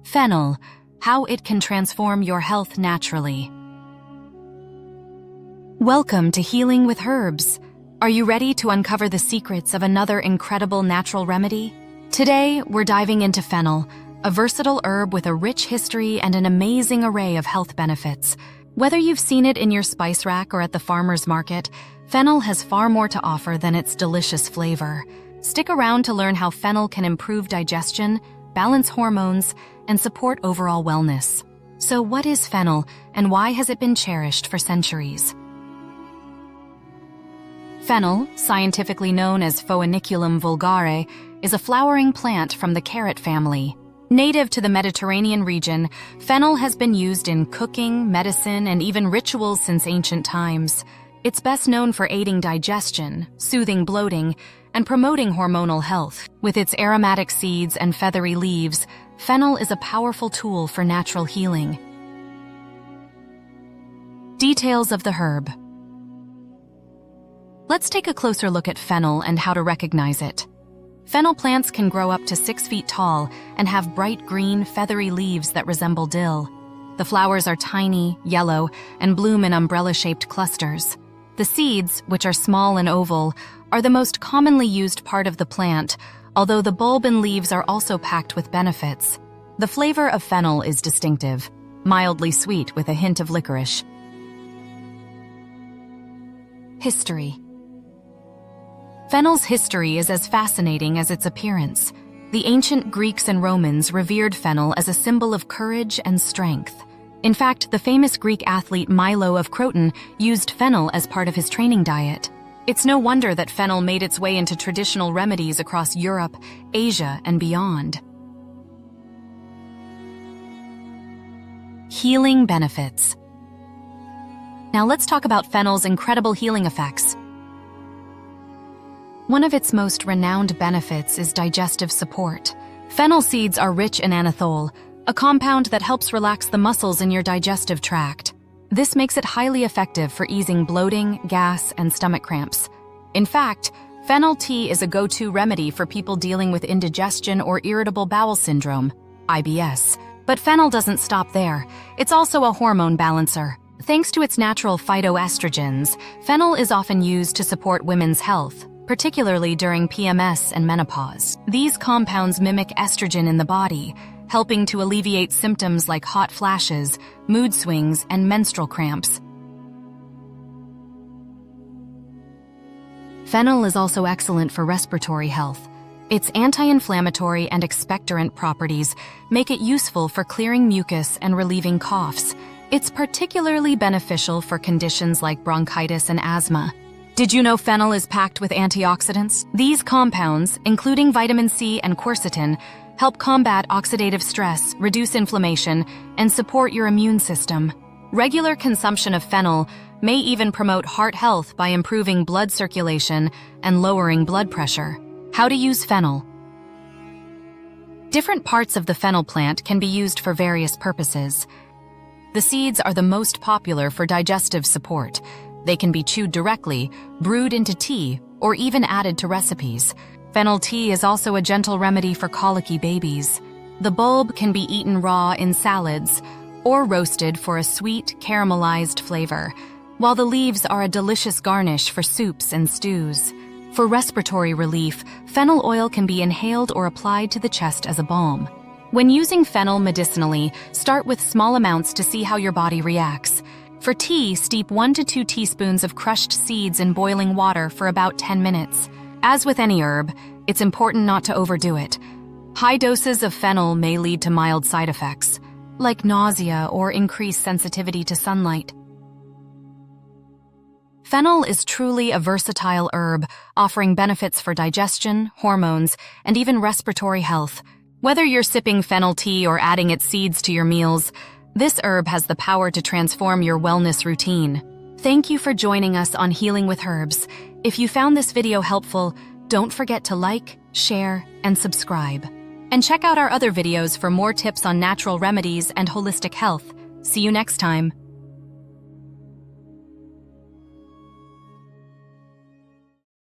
Fennel, how it can transform your health naturally. Welcome to Healing with Herbs. Are you ready to uncover the secrets of another incredible natural remedy? Today, we're diving into fennel, a versatile herb with a rich history and an amazing array of health benefits. Whether you've seen it in your spice rack or at the farmer's market, fennel has far more to offer than its delicious flavor. Stick around to learn how fennel can improve digestion, balance hormones, and support overall wellness. So what is fennel, and why has it been cherished for centuries? Fennel, scientifically known as Phoeniculum vulgare, is a flowering plant from the carrot family. Native to the Mediterranean region, fennel has been used in cooking, medicine, and even rituals since ancient times. It's best known for aiding digestion, soothing bloating, and promoting hormonal health. With its aromatic seeds and feathery leaves, fennel is a powerful tool for natural healing. Details of the herb. Let's take a closer look at fennel and how to recognize it. Fennel plants can grow up to 6 feet tall and have bright green, feathery leaves that resemble dill. The flowers are tiny, yellow, and bloom in umbrella-shaped clusters. The seeds, which are small and oval, are the most commonly used part of the plant, although the bulb and leaves are also packed with benefits. The flavor of fennel is distinctive, mildly sweet with a hint of licorice. History. Fennel's history is as fascinating as its appearance. The ancient Greeks and Romans revered fennel as a symbol of courage and strength. In fact, the famous Greek athlete Milo of Croton used fennel as part of his training diet. It's no wonder that fennel made its way into traditional remedies across Europe, Asia, and beyond. Healing benefits. Now let's talk about fennel's incredible healing effects. One of its most renowned benefits is digestive support. Fennel seeds are rich in anethole, a compound that helps relax the muscles in your digestive tract. This makes it highly effective for easing bloating, gas, and stomach cramps. In fact, fennel tea is a go-to remedy for people dealing with indigestion or irritable bowel syndrome, IBS. But fennel doesn't stop there. It's also a hormone balancer. Thanks to its natural phytoestrogens, fennel is often used to support women's health, particularly during PMS and menopause. These compounds mimic estrogen in the body, helping to alleviate symptoms like hot flashes, mood swings, and menstrual cramps. Fennel is also excellent for respiratory health. Its anti-inflammatory and expectorant properties make it useful for clearing mucus and relieving coughs. It's particularly beneficial for conditions like bronchitis and asthma. Did you know fennel is packed with antioxidants? These compounds, including vitamin C and quercetin, help combat oxidative stress, reduce inflammation, and support your immune system. Regular consumption of fennel may even promote heart health by improving blood circulation and lowering blood pressure. How to use fennel. Different parts of the fennel plant can be used for various purposes. The seeds are the most popular for digestive support. They can be chewed directly, brewed into tea, or even added to recipes. Fennel tea is also a gentle remedy for colicky babies. The bulb can be eaten raw in salads or roasted for a sweet, caramelized flavor, while the leaves are a delicious garnish for soups and stews. For respiratory relief, fennel oil can be inhaled or applied to the chest as a balm. When using fennel medicinally, start with small amounts to see how your body reacts. For tea, steep 1 to 2 teaspoons of crushed seeds in boiling water for about 10 minutes. As with any herb, it's important not to overdo it. High doses of fennel may lead to mild side effects, like nausea or increased sensitivity to sunlight. Fennel is truly a versatile herb, offering benefits for digestion, hormones, and even respiratory health. Whether you're sipping fennel tea or adding its seeds to your meals, this herb has the power to transform your wellness routine. Thank you for joining us on Healing with Herbs. If you found this video helpful, don't forget to like, share, and subscribe. And check out our other videos for more tips on natural remedies and holistic health. See you next time.